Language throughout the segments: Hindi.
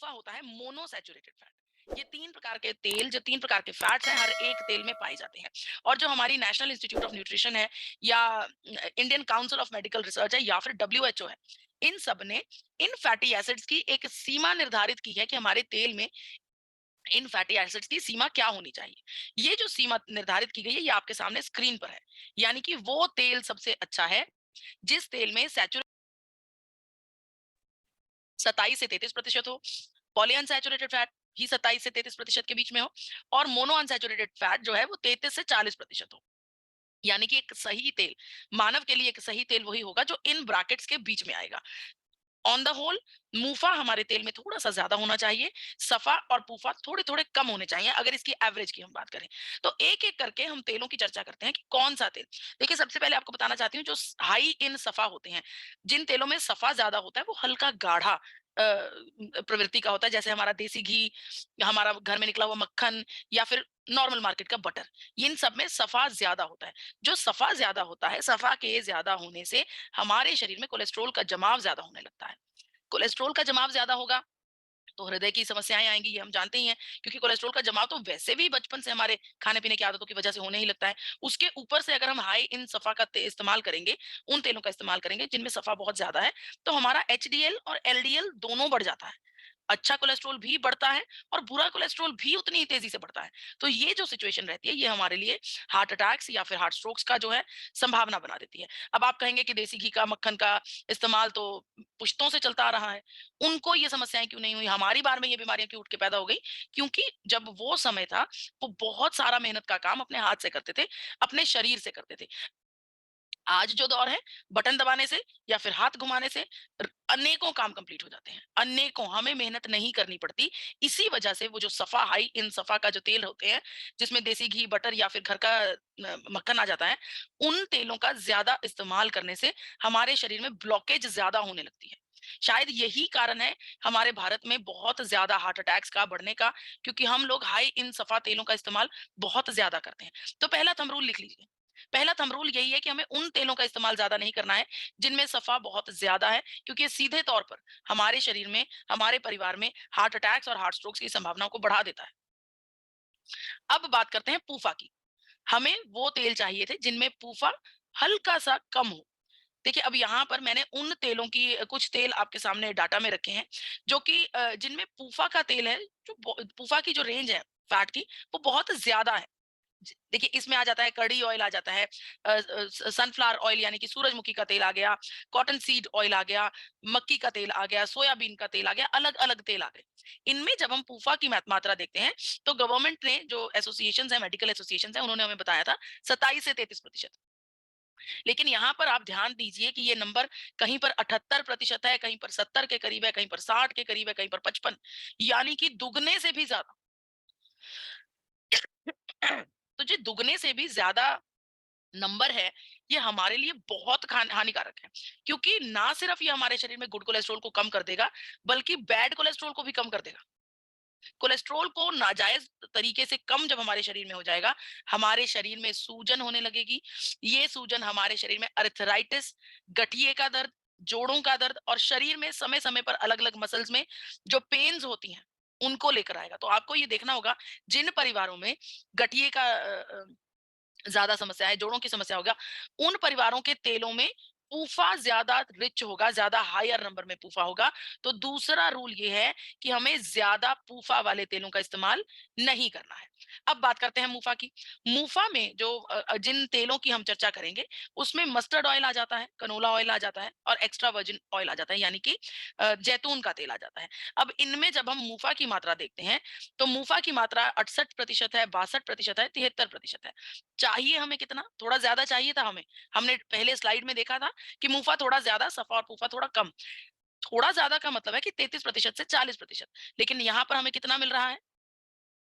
मूफा होता है मोनोसैचुरेटेड फैट। ये 3 प्रकार के तेल, जो 3 प्रकार के फैट्स हैं, हर एक तेल में पाए जाते हैं। और जो हमारी नेशनल इंस्टीट्यूट ऑफ न्यूट्रिशन है, या Indian council of medical research है, या फिर डब्ल्यूएचओ है, इन सब ने इन फैटी एसिड्स की एक सीमा निर्धारित की है कि हमारे तेल में इन फैटी एसिड्स की सीमा क्या होनी चाहिए। ये जो सीमा निर्धारित की गई है, ये आपके सामने स्क्रीन पर है। यानी कि वो तेल सबसे अच्छा है जिस तेल में सैचुरेटेड 27 से 33% हो, पॉलीअनसैचुरेटेड फैट ही 27 से 33% के बीच में हो, और मोनो अनसैचुरेटेड फैट जो है वो 33 से 40% हो। यानी कि एक सही तेल, मानव के लिए एक सही तेल वही होगा जो इन ब्रैकेट्स के बीच में आएगा। ऑन द होल मूफा हमारे तेल में थोड़ा सा ज्यादा होना चाहिए, सफा और पूफा थोड़े थोड़े कम होने चाहिए, अगर इसकी एवरेज की हम बात करें। तो एक एक करके हम तेलों की चर्चा करते हैं कि कौन सा तेल। देखिए, सबसे पहले आपको बताना चाहती हूँ, जो हाई इन सफा होते हैं, जिन तेलों में सफा ज्यादा होता है, वो हल्का गाढ़ा प्रवृत्ति का होता है, जैसे हमारा देसी घी, हमारा घर में निकला हुआ मक्खन, या फिर नॉर्मल मार्केट का बटर। इन सब में सफा ज्यादा होता है। जो सफा ज्यादा होता है, सफा के ज्यादा होने से हमारे शरीर में कोलेस्ट्रॉल का जमाव ज्यादा होने लगता है। कोलेस्ट्रॉल का जमाव ज्यादा होगा तो हृदय की समस्याएं आएंगी, ये हम जानते ही हैं, क्योंकि कोलेस्ट्रॉल का जमाव तो वैसे भी बचपन से हमारे खाने पीने की आदतों की वजह से होने ही लगता है। उसके ऊपर से अगर हम हाई इन सफा का इस्तेमाल करेंगे, उन तेलों का इस्तेमाल करेंगे जिनमें सफा बहुत ज्यादा है, तो हमारा एचडीएल और एलडीएल दोनों बढ़ जाता है। अच्छा कोलेस्ट्रॉल भी बढ़ता है और बुरा कोलेस्ट्रॉल भी उतनी ही तेजी से बढ़ता है। तो ये जो सिचुएशन रहती है, ये हमारे लिए हार्ट अटैक्स या फिर हार्ट स्ट्रोक्स का जो है संभावना बना देती है। अब आप कहेंगे कि देसी घी का, मक्खन का इस्तेमाल तो पुश्तों से चलता आ रहा है, उनको ये समस्याएं क्यों नहीं हुई, हमारी बार में ये बीमारियां क्यों उठ के पैदा हो गई? क्योंकि जब वो समय था, वो बहुत सारा मेहनत का काम अपने हाथ से करते थे, अपने शरीर से करते थे। आज जो दौर है, बटन दबाने से या फिर हाथ घुमाने से अनेकों काम कंप्लीट हो जाते हैं, अनेकों, हमें मेहनत नहीं करनी पड़ती। इसी वजह से वो जो सफा, हाई इन सफा का जो तेल होते हैं, जिसमें देसी घी, बटर या फिर घर का मक्खन आ जाता है, उन तेलों का ज्यादा इस्तेमाल करने से हमारे शरीर में ब्लॉकेज ज्यादा होने लगती है। शायद यही कारण है हमारे भारत में बहुत ज्यादा हार्ट अटैक्स का बढ़ने का, क्योंकि हम लोग हाई इन सफा तेलों का इस्तेमाल बहुत ज्यादा करते हैं। तो पहला थंब रूल लिख लीजिए। पहला थंब रूल यही है कि हमें उन तेलों का इस्तेमाल ज्यादा नहीं करना है जिनमें सफा बहुत ज्यादा है, क्योंकि ये सीधे तौर पर हमारे शरीर में, हमारे परिवार में हार्ट अटैक्स और हार्ट स्ट्रोक्स की संभावनाओं को बढ़ा देता है। अब बात करते हैं पूफा की। हमें वो तेल चाहिए थे जिनमें पूफा हल्का सा कम हो। देखिए, अब यहाँ पर मैंने उन तेलों की कुछ तेल आपके सामने डाटा में रखे हैं, जो कि जिनमें पूफा का तेल है, जो पूफा की जो रेंज है फैट की, वो बहुत ज्यादा है। देखिए, इसमें आ जाता है कड़ी ऑयल, आ जाता है सनफ्लावर ऑयल यानी कि सूरजमुखी का तेल आ गया, कॉटन सीड ऑयल आ गया, मक्की का तेल आ गया, सोयाबीन का तेल आ गया, अलग अलग तेल आ गए। इनमें जब हम पूफा की मात्रा देखते हैं, तो गवर्नमेंट ने, जो एसोसिएशन है, मेडिकल एसोसिएशन है, उन्होंने हमें बताया था 27 से 33%। लेकिन यहाँ पर आप ध्यान दीजिए कि ये नंबर कहीं पर 78% है, कहीं पर 70 के करीब है, कहीं पर 60 के करीब है, कहीं पर 55, यानी कि दुगने से भी ज्यादा। तो जो दुगने से भी ज्यादा नंबर है, ये हमारे लिए बहुत हानिकारक है, क्योंकि ना सिर्फ ये हमारे शरीर में गुड कोलेस्ट्रॉल को कम कर देगा, बल्कि बैड कोलेस्ट्रॉल को भी कम कर देगा। कोलेस्ट्रॉल को नाजायज तरीके से कम जब हमारे शरीर में हो जाएगा, हमारे शरीर में सूजन होने लगेगी। ये सूजन हमारे शरीर में अर्थराइटिस, गठिए का दर्द, जोड़ों का दर्द, और शरीर में समय समय पर अलग अलग मसल्स में जो पेन्स होती हैं, उनको लेकर आएगा। तो आपको ये देखना होगा, जिन परिवारों में गठिए का ज्यादा समस्या है, जोड़ों की समस्या होगा, उन परिवारों के तेलों में पूफा ज्यादा रिच होगा, ज्यादा हायर नंबर में पूफा होगा। तो दूसरा रूल ये है कि हमें ज्यादा पूफा वाले तेलों का इस्तेमाल नहीं करना है। अब बात करते हैं मूफा की। मूफा में जो जिन तेलों की हम चर्चा करेंगे, उसमें मस्टर्ड ऑयल आ जाता है, कनोला ऑयल आ जाता है, और एक्स्ट्रा वर्जिन ऑयल आ जाता है, यानी कि जैतून का तेल आ जाता है। अब इनमें जब हम मूफा की मात्रा देखते हैं, तो मूफा की मात्रा 68% है, 62% है, 73% है। चाहिए हमें कितना? थोड़ा ज़्यादा चाहिए था हमें। हमने पहले स्लाइड में देखा था कि मुफ़ा थोड़ा ज़्यादा, सफ़ा और पूफ़ा थोड़ा कम। थोड़ा ज़्यादा का मतलब है कि 33% से 40%, लेकिन यहाँ पर हमें कितना मिल रहा है?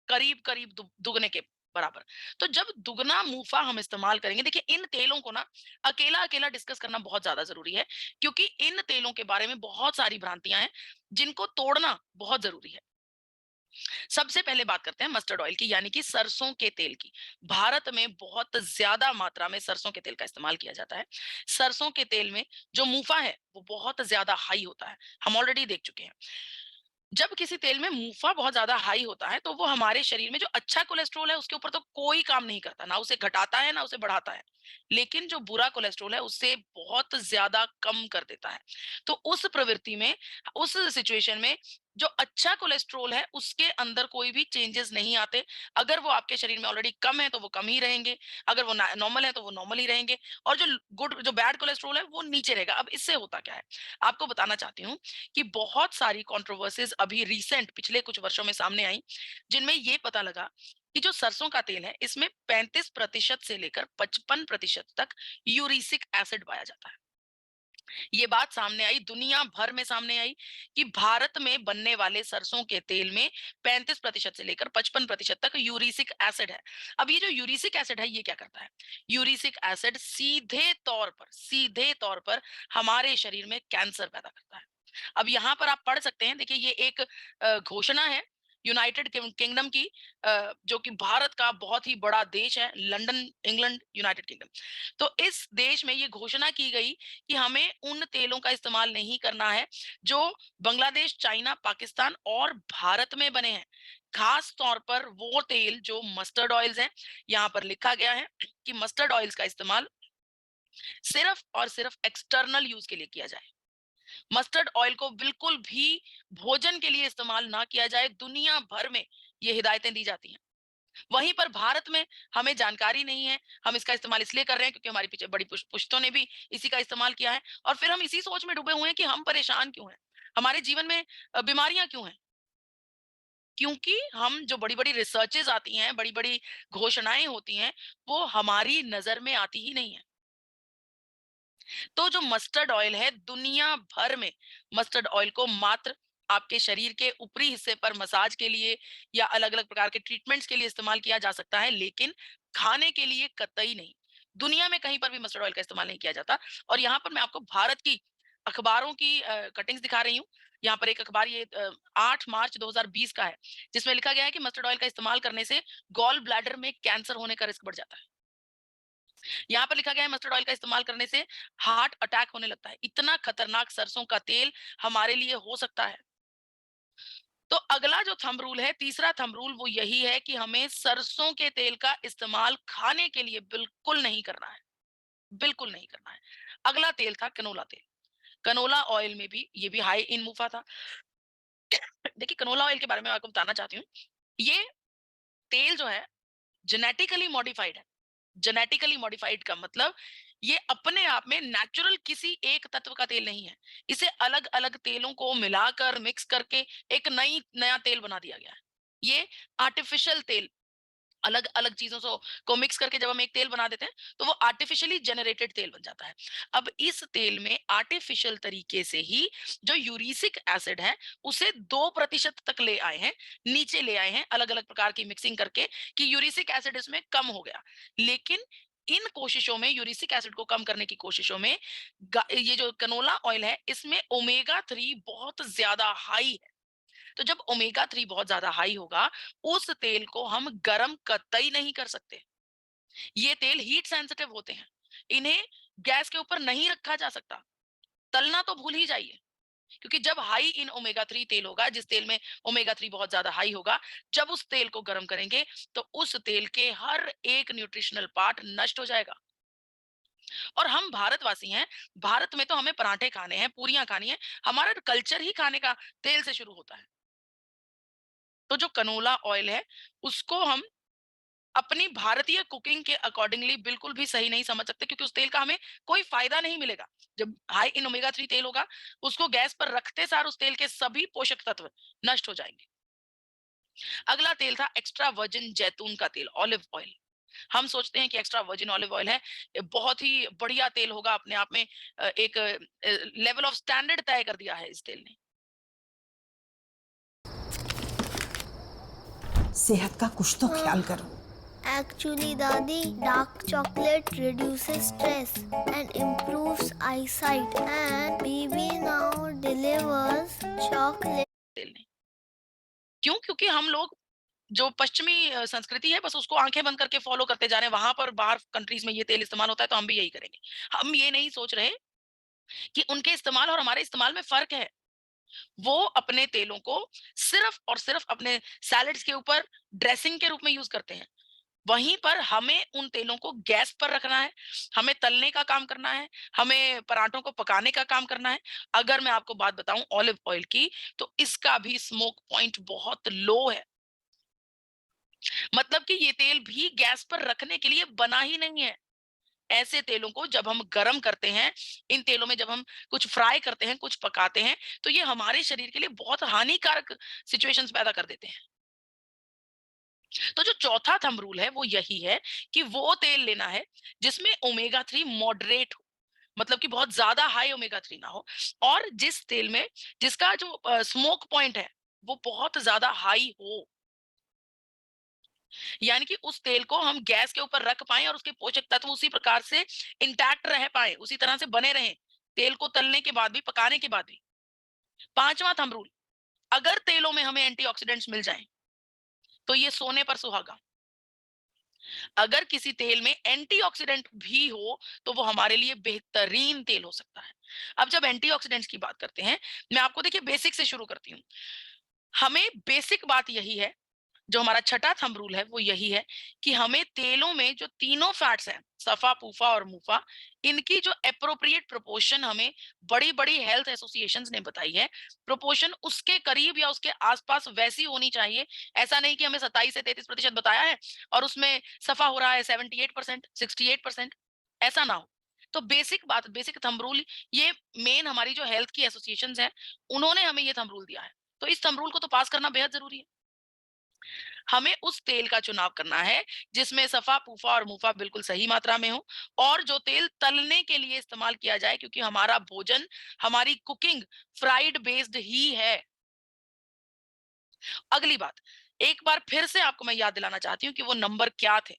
करीब-करीब दुगने के बराबर। तो जब दुगना मुफ़ा हम इस्तेमाल करेंगे, देखिए, इन तेलों को ना अकेला-अकेला डिस्कस करना बहुत ज़्यादा ज़रूरी है, क्योंकि इन तेलों के बारे में बहुत सारी भ्रांतियाँ हैं, जिनको तोड़ना बहुत ज़रूरी है। सबसे पहले बात करते हैं मस्टर्ड ऑयल की, यानी कि सरसों के तेल की। भारत में बहुत ज्यादा मात्रा में सरसों के तेल का इस्तेमाल किया जाता है। सरसों के तेल में जो मुफा है, वो बहुत ज्यादा हाई होता है, हम ऑलरेडी देख चुके हैं। जब किसी तेल में मूफा बहुत ज्यादा हाई होता है तो वो हमारे शरीर में जो अच्छा कोलेस्ट्रॉल है उसके ऊपर तो कोई काम नहीं करता, ना उसे घटाता है ना उसे बढ़ाता है। लेकिन जो बुरा कोलेस्ट्रॉल है उससे बहुत ज्यादा कम कर देता है। तो उस प्रवृत्ति में, उस सिचुएशन में जो अच्छा कोलेस्ट्रॉल है उसके अंदर कोई भी चेंजेस नहीं आते। अगर वो आपके शरीर में ऑलरेडी कम है तो वो कम ही रहेंगे, अगर वो नॉर्मल है तो वो नॉर्मल ही रहेंगे, और जो बैड कोलेस्ट्रॉल है वो नीचे रहेगा। अब इससे होता क्या है, आपको बताना चाहती हूँ कि बहुत सारी कंट्रोवर्सीज अभी रिसेंट पिछले कुछ वर्षों में सामने आई, जिनमें ये पता लगा कि जो सरसों का तेल है इसमें 35% से लेकर 55% तक यूरिसिक एसिड पाया जाता है। ये बात सामने आई, दुनिया भर में सामने आई कि भारत में बनने वाले सरसों के तेल में 35% से लेकर 55% तक यूरिसिक एसिड है। अब ये जो यूरिसिक एसिड है ये क्या करता है, यूरिसिक एसिड सीधे तौर पर हमारे शरीर में कैंसर पैदा करता है। अब यहाँ पर आप पढ़ सकते हैं, देखिए ये एक घोषणा है यूनाइटेड किंगडम की, जो कि भारत का बहुत ही बड़ा देश है, लंदन, इंग्लैंड, यूनाइटेड किंगडम। तो इस देश में ये घोषणा की गई कि हमें उन तेलों का इस्तेमाल नहीं करना है जो बांग्लादेश, चाइना, पाकिस्तान और भारत में बने हैं। खास तौर पर वो तेल जो मस्टर्ड ऑयल्स हैं, यहाँ पर लिखा गया है कि मस्टर्ड ऑयल्स का इस्तेमाल सिर्फ और सिर्फ एक्सटर्नल यूज के लिए किया जाए। मस्टर्ड ऑयल को बिल्कुल भी भोजन के लिए इस्तेमाल ना किया जाए, दुनिया भर में ये हिदायतें दी जाती हैं। वहीं पर भारत में हमें जानकारी नहीं है, हम इसका इस्तेमाल इसलिए कर रहे हैं क्योंकि हमारी पीछे बड़ी पुश्तों ने भी इसी का इस्तेमाल किया है, और फिर हम इसी सोच में डूबे हुए हैं कि हम परेशान क्यों हैं, हमारे जीवन में बीमारियां क्यों हैं। क्योंकि हम जो बड़ी बड़ी रिसर्चेज आती हैं, बड़ी बड़ी घोषणाएं होती हैं, वो हमारी नजर में आती ही नहीं है। तो जो मस्टर्ड ऑयल है, दुनिया भर में मस्टर्ड ऑयल को मात्र आपके शरीर के ऊपरी हिस्से पर मसाज के लिए या अलग अलग प्रकार के ट्रीटमेंट्स के लिए इस्तेमाल किया जा सकता है, लेकिन खाने के लिए कतई नहीं। दुनिया में कहीं पर भी मस्टर्ड ऑयल का इस्तेमाल नहीं किया जाता। और यहाँ पर मैं आपको भारत की अखबारों की कटिंग्स दिखा रही हूँ। यहाँ पर एक अखबार, ये 8 मार्च 2020 का है, जिसमें लिखा गया है कि मस्टर्ड ऑयल का इस्तेमाल करने से गॉल ब्लैडर में कैंसर होने का रिस्क बढ़ जाता है। यहाँ पर लिखा गया है मस्टर्ड ऑयल का इस्तेमाल करने से हार्ट अटैक होने लगता है। इतना खतरनाक सरसों का तेल हमारे लिए हो सकता है। तो अगला जो थंब रूल है, तीसरा थंब रूल, वो यही है कि हमें सरसों के तेल का इस्तेमाल खाने के लिए बिल्कुल नहीं करना है, बिल्कुल नहीं करना है। अगला तेल था कनोला तेल। कनोला ऑयल में भी ये भी हाई इन मुफा था। देखिए कनोला ऑयल के बारे में आपको बताना चाहती हूँ। ये तेल जो है जेनेटिकली मॉडिफाइड है। जेनेटिकली मॉडिफाइड का मतलब ये अपने आप में नेचुरल किसी एक तत्व का तेल नहीं है। इसे अलग अलग तेलों को मिलाकर मिक्स करके एक नया तेल बना दिया गया है। ये आर्टिफिशियल तेल, अलग अलग चीजों को मिक्स करके जब हम एक तेल बना देते हैं तो वो आर्टिफिशियली जनरेटेड तेल बन जाता है। अब इस तेल में आर्टिफिशियल तरीके से ही जो यूरिसिक एसिड है उसे 2% तक ले आए हैं, नीचे ले आए हैं, अलग अलग प्रकार की मिक्सिंग करके कि यूरिसिक एसिड इसमें कम हो गया। लेकिन इन कोशिशों में, यूरिसिक एसिड को कम करने की कोशिशों में, ये जो कनोला ऑयल है इसमें ओमेगा 3 बहुत ज्यादा हाई है। तो जब ओमेगा 3 बहुत ज्यादा हाई होगा, उस तेल को हम गर्म कतई नहीं कर सकते। ये तेल हीट सेंसिटिव होते हैं, इन्हें गैस के ऊपर नहीं रखा जा सकता। तलना तो भूल ही जाइए, क्योंकि जब हाई इन ओमेगा 3 तेल होगा, जिस तेल में ओमेगा 3 बहुत ज्यादा हाई होगा, जब उस तेल को गर्म करेंगे तो उस तेल के हर एक न्यूट्रिशनल पार्ट नष्ट हो जाएगा। और हम भारतवासी हैं, भारत में तो हमें पराठे खाने हैं, पूरियां खानी है, हमारा कल्चर ही खाने का तेल से शुरू होता है। तो जो कनोला ऑयल है उसको हम अपनी भारतीय कुकिंग के अकॉर्डिंगली बिल्कुल भी सही नहीं समझ सकते, क्योंकि उस तेल का हमें कोई फायदा नहीं मिलेगा। जब हाई इन ओमेगा 3 तेल होगा, उसको गैस पर रखते सार उस तेल के सभी पोषक तत्व नष्ट हो जाएंगे। अगला तेल था एक्स्ट्रा वर्जिन जैतून का तेल, ऑलिव ऑयल। हम सोचते हैं कि एक्स्ट्रा वर्जिन ऑलिव ऑयल है, बहुत ही बढ़िया तेल होगा अपने आप में, एक लेवल ऑफ स्टैंडर्ड तय कर दिया है इस तेल ने। सेहत का कुछ तो ख्याल करो। Actually, Dadi, dark chocolate reduces stress and improves eyesight, and baby now delivers chocolate. तेल ने क्यों, क्योंकि हम लोग जो पश्चिमी संस्कृति है बस उसको आंखें बंद करके फॉलो करते जा रहे हैं। वहां पर बाहर कंट्रीज में ये तेल इस्तेमाल होता है तो हम भी यही करेंगे। हम ये नहीं सोच रहे कि उनके इस्तेमाल और हमारे इस्तेमाल में फर्क है। वो अपने तेलों को सिर्फ और सिर्फ अपने सैलेड्स के ऊपर ड्रेसिंग के रूप में यूज करते हैं। वहीं पर हमें उन तेलों को गैस पर रखना है, हमें तलने का काम करना है, हमें पराठों को पकाने का काम करना है। अगर मैं आपको बात बताऊं ऑलिव ऑयल की, तो इसका भी स्मोक पॉइंट बहुत लो है। मतलब कि ये तेल भी गैस पर रखने के लिए बना ही नहीं है। ऐसे तेलों को जब हम गरम करते हैं, इन तेलों में जब हम कुछ फ्राई करते हैं, कुछ पकाते हैं, तो ये हमारे शरीर के लिए बहुत हानिकारक सिचुएशंस पैदा कर देते हैं। तो जो चौथा थंब रूल है वो यही है कि वो तेल लेना है जिसमें ओमेगा 3 मॉडरेट हो, मतलब कि बहुत ज्यादा हाई ओमेगा 3 ना हो, और जिस तेल में जिसका जो स्मोक पॉइंट है वो बहुत ज्यादा हाई हो। यानी कि उस तेल को हम गैस के ऊपर रख पाएं और उसके पोषक तत्व उसी प्रकार से इंटैक्ट रह पाए, उसी तरह से बने रहें, तेल को तलने के बाद भी, पकाने के बाद भी। पांचवा थंब रूल, अगर तेलों में हमें एंटीऑक्सीडेंट्स मिल जाएं तो ये सोने पर सुहागा। अगर किसी तेल में एंटीऑक्सीडेंट भी हो तो वो हमारे लिए बेहतरीन तेल हो सकता है। अब जब एंटीऑक्सीडेंट्स की बात करते हैं, मैं आपको देखिए बेसिक से शुरू करती हूँ। हमें बेसिक बात यही है, जो हमारा छठा थंब रूल है वो यही है कि हमें तेलों में जो तीनों फैट्स हैं, सफा, पूफा और मुफा, इनकी जो एप्रोप्रिएट प्रोपोर्शन हमें बड़ी बड़ी हेल्थ एसोसिएशंस ने बताई है, प्रोपोर्शन उसके करीब या उसके आसपास वैसी होनी चाहिए। ऐसा नहीं कि हमें 27 से 33% बताया है और उसमें सफा हो रहा है 78%, 68%, ऐसा ना हो। तो बेसिक बात, बेसिक थंब रूल, ये मेन हमारी जो हेल्थ की एसोसिएशंस हैं, उन्होंने हमें ये थंब रूल दिया है। तो इस थंब रूल को तो पास करना बेहद जरूरी है। हमें उस तेल का चुनाव करना है जिसमें सफा, पूफा और मुफा बिल्कुल सही मात्रा में हो, और जो तेल तलने के लिए इस्तेमाल किया जाए, क्योंकि हमारा भोजन, हमारी कुकिंग फ्राइड बेस्ड ही है। अगली बात, एक बार फिर से आपको मैं याद दिलाना चाहती हूँ कि वो नंबर क्या थे।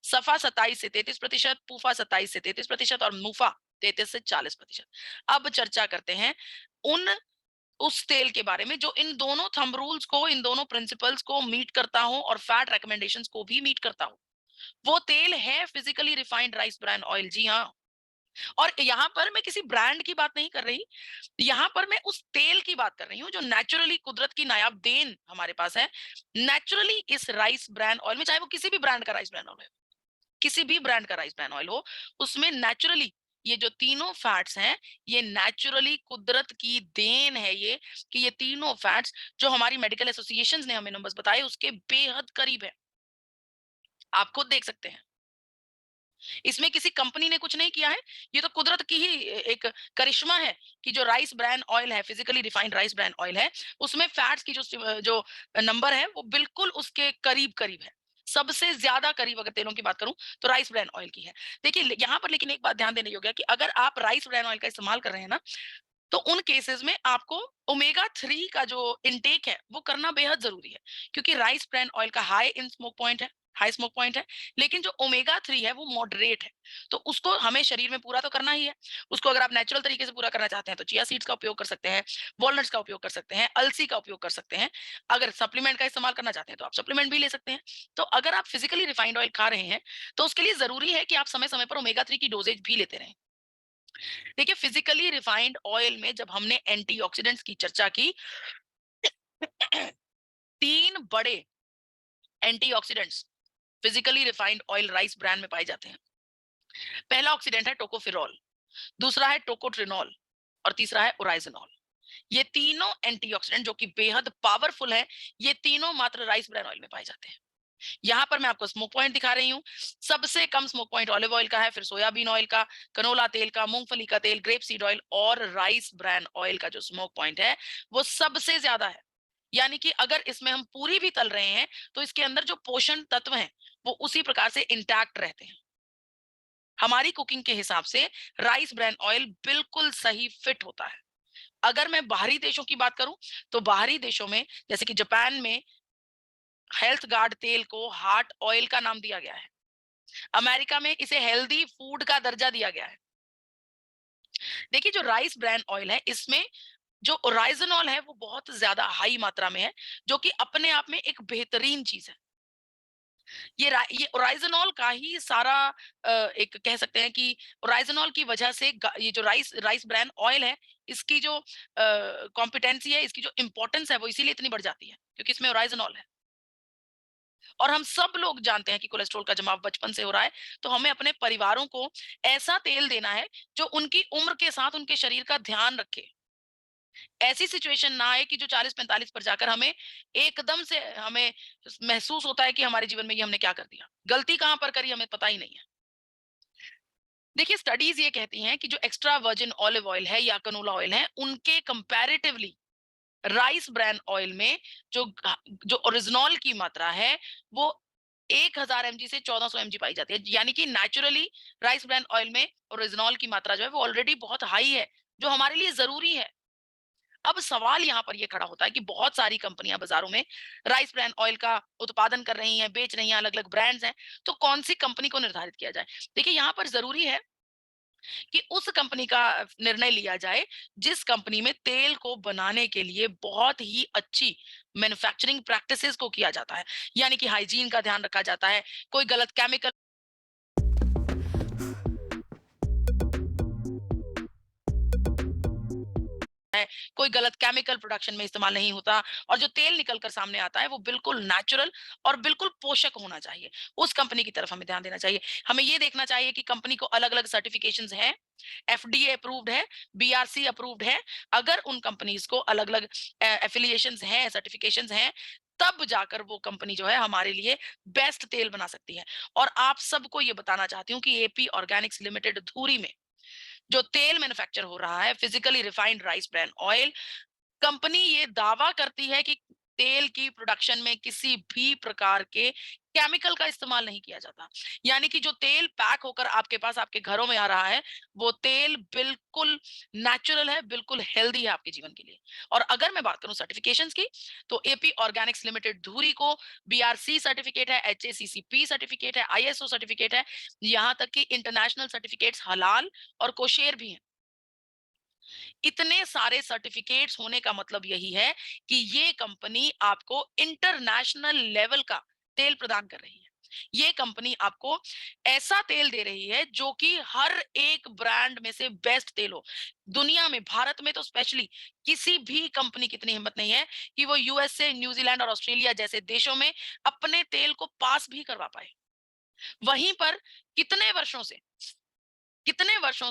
सफा 27 से 33%, पूफा 27 से 33% और मुफा 33 से 40%। अब चर्चा करते हैं उन उस तेल के बारे में जो इन दोनों थंब रूल्स को, इन दोनों प्रिंसिपल्स को मीट करता हो और फैट रिकमेंडेशंस को भी मीट करता हो। वो तेल है physically refined rice bran oil. जी हाँ। और यहाँ पर मैं किसी ब्रांड की बात नहीं कर रही, यहाँ पर मैं उस तेल की बात कर रही हूँ जो नेचुरली, कुदरत की नायाब देन हमारे पास है। नेचुरली इस राइस ब्रान ऑयल में, चाहे वो किसी भी ब्रांड का राइस ब्रान ऑयल हो, किसी भी ब्रांड का राइस ब्रान ऑयल हो, उसमें नेचुरली ये जो तीनों फैट्स हैं, ये नेचुरली कुदरत की देन है ये, कि ये तीनों फैट्स जो हमारी मेडिकल एसोसिएशंस ने हमें नंबर्स बताए उसके बेहद करीब है। आप खुद देख सकते हैं, इसमें किसी कंपनी ने कुछ नहीं किया है, ये तो कुदरत की ही एक करिश्मा है कि जो राइस ब्रान ऑयल है, physically refined rice bran oil है, उसमें फैट्स की जो नंबर है वो बिल्कुल उसके करीब करीब है। सबसे ज्यादा करीब अगर तेलों की बात करूं तो राइस ब्रान ऑयल की है। देखिए यहाँ पर लेकिन एक बात ध्यान देने योग्य है कि अगर आप राइस ब्रान ऑयल का इस्तेमाल कर रहे हैं ना, तो उन केसेस में आपको ओमेगा 3 का जो इनटेक है वो करना बेहद जरूरी है, क्योंकि राइस ब्रान ऑयल का हाई इन स्मोक पॉइंट है, हाई स्मोक पॉइंट है, लेकिन जो ओमेगा 3 है वो मॉडरेट है। तो उसको हमें शरीर में पूरा तो करना ही है। उसको अगर आप नेचुरल तरीके से पूरा करना चाहते हैं तो चिया सीड्स का उपयोग कर सकते हैं, वॉलनट्स का उपयोग कर सकते हैं, अलसी का उपयोग कर सकते हैं। अगर सप्लीमेंट का इस्तेमाल करना चाहते हैं तो आप सप्लीमेंट भी ले सकते हैं। तो अगर आप फिजिकली रिफाइंड ऑयल खा रहे हैं तो उसके लिए जरूरी है कि आप समय समय पर ओमेगा 3 की डोजेज भी लेते रहें। देखिए फिजिकली रिफाइंड ऑयल में जब हमने एंटीऑक्सीडेंट्स की चर्चा की, तीन बड़े antioxidants physically refined oil rice brand में पाए जाते हैं। पहला ऑक्सीडेंट है टोकोफिरॉल, दूसरा है टोकोट्रिनॉल और तीसरा है ओराइजनॉल। ये तीनों एंटीऑक्सीडेंट जो कि बेहद पावरफुल है, ये तीनों मात्र राइस ब्रान ऑयल में पाए जाते हैं। यहाँ पर मैं आपको स्मोक पॉइंट दिखा रही हूँ। सबसे कम स्मोक पॉइंट ऑलिव ऑयल का है, फिर सोयाबीन ऑयल का, कनोला तेल का, मूंगफली का तेल, ग्रेप सीड ऑयल और राइस ब्रान ऑयल का जो स्मोक पॉइंट है वो सबसे ज्यादा है। यानी कि अगर इसमें हम पूरी भी तल रहे हैं तो इसके अंदर जो पोषण तत्व हैं वो उसी प्रकार से इंटैक्ट रहते हैं। हमारी कुकिंग के हिसाब से राइस ब्रान ऑयल बिल्कुल सही फिट होता है। अगर मैं बाहरी देशों की बात करूं तो बाहरी देशों में जैसे कि जापान में हेल्थ गार्ड तेल को हार्ट ऑयल का नाम दिया गया है। अमेरिका में इसे हेल्दी फूड का दर्जा दिया गया है। देखिए जो राइस ब्रान ऑयल है इसमें जो ओराइजनॉल है वो बहुत ज्यादा हाई मात्रा में है, जो कि अपने आप में एक बेहतरीन चीज है। ये ओराइज़नॉल का ही सारा एक कह सकते हैं कि ओराइज़नॉल की वजह से ये जो राइस राइस ब्रान ऑयल है, इसकी जो कॉम्पिटेंसी है, इसकी जो इम्पोर्टेंस है, वो इसीलिए इतनी बढ़ जाती है, क्योंकि इसमें ओराइज़नॉल है। और हम सब लोग जानते हैं कि कोलेस्ट्रॉल का जमाव बचपन से हो रहा है, तो हमें अपने परिवारों को ऐसा तेल देना है, जो उनकी उम्र के साथ उनके शरीर का ध्यान रखे। ऐसी सिचुएशन ना आए कि जो 40-45 पर जाकर हमें एकदम से हमें महसूस होता है कि हमारे जीवन में ये हमने क्या कर दिया। गलती कहाँ पर करी हमें पता ही नहीं है। देखिए स्टडीज़ ये कहती हैं कि जो एक्स्ट्रा वर्जिन ऑलिव ऑयल है या कैनोला ऑयल है, उनके कंपैरेटिवली राइस ब्रान ऑयल में जो ओरिजिनॉल की मात्रा है, वो 1000 एमजी से 1400 एमजी पाई जाती है। यानी कि नेचुरली राइस ब्रान ऑयल में ओरिजिनॉल की मात्रा जो है वो ऑलरेडी बहुत हाई है, जो हमारे लिए ज़रूरी है। अब सवाल यहाँ पर ये खड़ा होता है कि बहुत सारी कंपनियां बाजारों में राइस ब्रान ऑयल का उत्पादन कर रही हैं, बेच रही हैं, अलग अलग ब्रांड्स हैं, तो कौन सी कंपनी को निर्धारित किया जाए? देखिए यहाँ पर जरूरी है कि उस कंपनी का निर्णय लिया जाए जिस कंपनी में तेल को बनाने के लिए बहुत ही अच्छी मैन्युफैक्चरिंग प्रैक्टिसेस को किया जाता है, यानी कि हाइजीन का ध्यान रखा जाता है, कोई गलत केमिकल है, कोई गलत केमिकल प्रोडक्शन में इस्तेमाल नहीं होता, और जो तेल निकल कर सामने आता है वो बिल्कुल नेचुरल और बिल्कुल पोषक होना चाहिए। उस कंपनी की तरफ हमें ध्यान देना चाहिए। हमें ये देखना चाहिए कि कंपनी को अलग-अलग सर्टिफिकेशंस हैं, एफडीए अप्रूव्ड है, बीआरसी अप्रूव्ड है। अगर उन कंपनीज को अलग-अलग एफिलिएशंस हैं, सर्टिफिकेशंस हैं, तब जाकर वो कंपनी जो है हमारे लिए बेस्ट तेल बना सकती है। और आप सबको ये बताना चाहती हूँ कि एपी ऑर्गेनिक्स लिमिटेड धूरी में जो तेल मैन्युफैक्चर हो रहा है, physically refined rice bran oil, company ये दावा करती है कि तेल की प्रोडक्शन में किसी भी प्रकार के केमिकल का इस्तेमाल नहीं किया जाता। यानी कि जो तेल पैक होकर आपके पास आपके घरों में आ रहा है, वो तेल बिल्कुल नेचुरल है, बिल्कुल हेल्दी है आपके जीवन के लिए। और अगर मैं बात करूं सर्टिफिकेशंस की, तो एपी ऑर्गेनिक्स लिमिटेड धुरी को बीआरसी सर्टिफिकेट है, एचएसीसीपी सर्टिफिकेट है, आईएसओ सर्टिफिकेट है, यहां तक कि इंटरनेशनल सर्टिफिकेट्स हलाल और कोशेर भी हैं। इतने सारे सर्टिफिकेट्स होने का मतलब यही है कि ये कंपनी आपको इंटरनेशनल लेवल का तेल प्रदान कर रही है। ये कंपनी आपको ऐसा तेल दे रही है जो कि हर एक ब्रांड में से बेस्ट तेल हो। दुनिया में, भारत में तो स्पेशली किसी भी कंपनी की इतनी हिम्मत नहीं है कि वो यूएसए, न्यूजीलैंड और ऑस्ट्रेलिया जैसे देशों में अपने तेल को पास भी करवा पाए। वहीं पर कितने वर्षों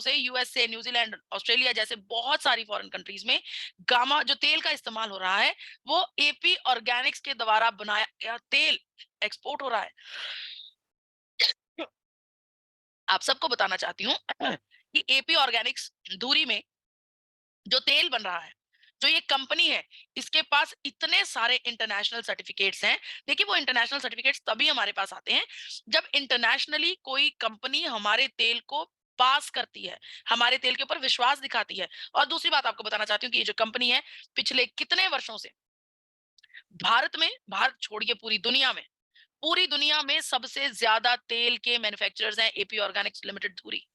से यूएसए, न्यूजीलैंड, ऑस्ट्रेलिया जैसे बहुत सारी फॉरेन कंट्रीज में गामा जो तेल का इस्तेमाल हो रहा है, वो एपी ऑर्गेनिक्स के द्वारा बनाया गया तेल एक्सपोर्ट हो रहा है। आप सबको बताना चाहती हूँ कि एपी ऑर्गेनिक्स धुरी में जो तेल बन रहा है, जो ये कंपनी है, इसके पास इतने सारे इंटरनेशनल सर्टिफिकेट्स हैं। देखिए वो इंटरनेशनल सर्टिफिकेट्स तभी हमारे पास आते हैं जब इंटरनेशनली कोई कंपनी हमारे तेल को पास करती है, हमारे तेल के ऊपर विश्वास दिखाती है। और दूसरी बात आपको बताना चाहती हूँ कि ये जो कंपनी है, पिछले कितने वर्षों से भारत में, भारत छोड़िए पूरी दुनिया में सबसे ज्यादा तेल के मैन्युफैक्चरर्स हैं एपी ऑर्गेनिक्स लिमिटेड धुरी।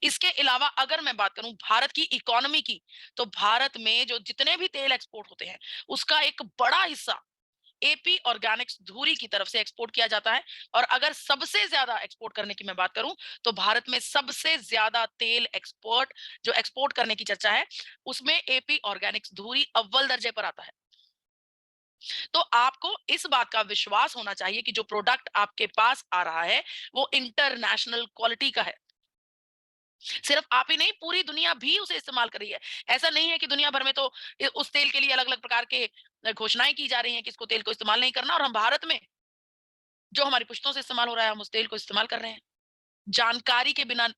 इसके अलावा अगर मैं बात करूं भारत की इकोनॉमी की, तो भारत में जो जितने भी तेल एक्सपोर्ट होते हैं, उसका एक बड़ा हिस्सा एपी ऑर्गेनिक्स धुरी की तरफ से एक्सपोर्ट किया जाता है। और अगर सबसे ज्यादा एक्सपोर्ट करने की मैं बात करूं, तो भारत में सबसे ज्यादा तेल एक्सपोर्ट करने की चर्चा है, उसमें एपी ऑर्गेनिक्स धुरी अव्वल दर्जे पर आता है। तो आपको इस बात का विश्वास होना चाहिए कि जो प्रोडक्ट आपके पास आ रहा है, वो इंटरनेशनल क्वालिटी का है। सिर्फ आप ही नहीं, पूरी दुनिया भी उसे इस्तेमाल कर रही है। ऐसा नहीं है कि दुनिया भर में तो उस तेल के लिए अलग अलग प्रकार के घोषणाएं की जा रही हैं कि इसको तेल को इस्तेमाल नहीं करना, और हम भारत में जो हमारी पुश्तों से इस्तेमाल हो रहा है, हम उस तेल को इस्तेमाल कर रहे हैं जानकारी के बिना।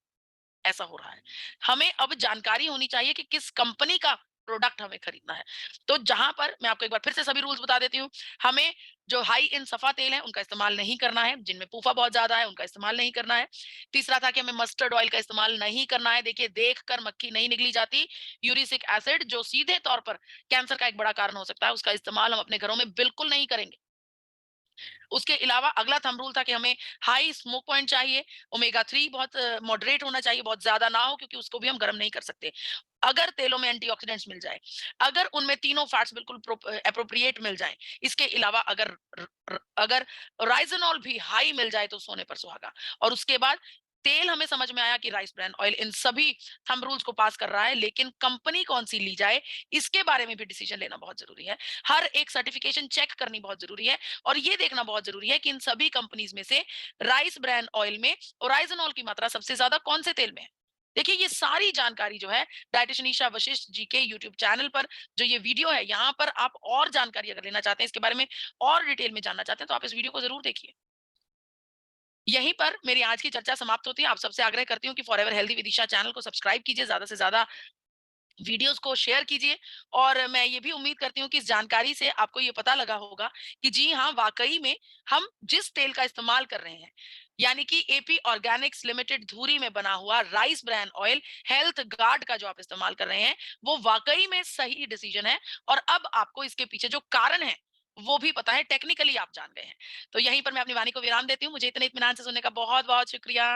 ऐसा हो रहा है। हमें अब जानकारी होनी चाहिए कि किस कंपनी का प्रोडक्ट हमें खरीदना है। तो जहां पर मैं आपको एक बार फिर से सभी रूल्स बता देती हूँ। हमें जो हाई इन सफा तेल है उनका इस्तेमाल नहीं करना है, जिनमें पूफा बहुत ज्यादा है उनका इस्तेमाल नहीं करना है। तीसरा था कि हमें मस्टर्ड ऑयल का इस्तेमाल नहीं करना है। देखिए देख कर मक्खी नहीं निगली जाती। यूरिसिक एसिड जो सीधे तौर पर कैंसर का एक बड़ा कारण हो सकता है, उसका इस्तेमाल हम अपने घरों में बिल्कुल नहीं करेंगे। उसके अलावा अगला थंब रूल था कि हमें हाई स्मोक पॉइंट चाहिए। ओमेगा 3 बहुत मॉडरेट होना चाहिए, बहुत ज्यादा ना हो, क्योंकि उसको भी हम गर्म नहीं कर सकते। अगर तेलों में एंटीऑक्सीडेंट्स मिल जाए, अगर उनमें तीनों फैट्स बिल्कुल एप्रोप्रिएट मिल जाएँ, इसके अलावा अगर राइज़ोनॉल भी हाई मिल जाए तो सोने पर सुहागा। और उसके बाद तेल हमें समझ में आया कि राइस ब्रान ऑयल इन सभी थंब रूल्स को पास कर रहा है, लेकिन कंपनी कौन-सी ली जाए, इसके बारे में भी डिसीजन लेना बहुत ज़रूरी है। हर एक सर्टिफिकेशन चेक करनी बहुत ज़रूरी है और ये देखना बहुत ज़रूरी है कि इन सभी कंपनीज़ में से राइस ब्रान ऑयल में ओराइज़ोनॉल की मात्रा सबसे ज़्यादा कौन से तेल में है। देखिए ये सारी जानकारी जो है डायटीशियन ईशा वशिष्ठ जी के यूट्यूब चैनल पर जो ये वीडियो है, यहाँ पर आप और जानकारी अगर लेना चाहते हैं, इसके बारे में और डिटेल में जानना चाहते हैं, तो आप इस वीडियो को ज़रूर देखिए। यहीं पर मेरी आज की चर्चा समाप्त होती है। आप सबसे आग्रह करती हूँ कि forever healthy with Isha channel को सब्सक्राइब कीजिए, ज़्यादा से ज़्यादा वीडियोस को शेयर कीजिए और मैं ये भी उम्मीद करती हूँ कि इस जानकारी से आपको ये पता लगा होगा कि जी हाँ, वाक़ई में हम जिस तेल का इस्तेमाल कर रहे हैं, यानी कि एपी ऑर्गेनिक्स लिमिटेड धुरी में बना हुआ rice bran oil health guard का जो आप इस्तेमाल कर रहे हैं, वो वाक़ई में सही डिसीजन है और अब आपको इसके पीछे जो कारण है, वो भी पता है, टेक्निकली आप जान गए हैं। तो यहीं पर मैं अपनी वाणी को विराम देती हूँ। मुझे इतने इत्मीनान से सुनने का बहुत-बहुत शुक्रिया।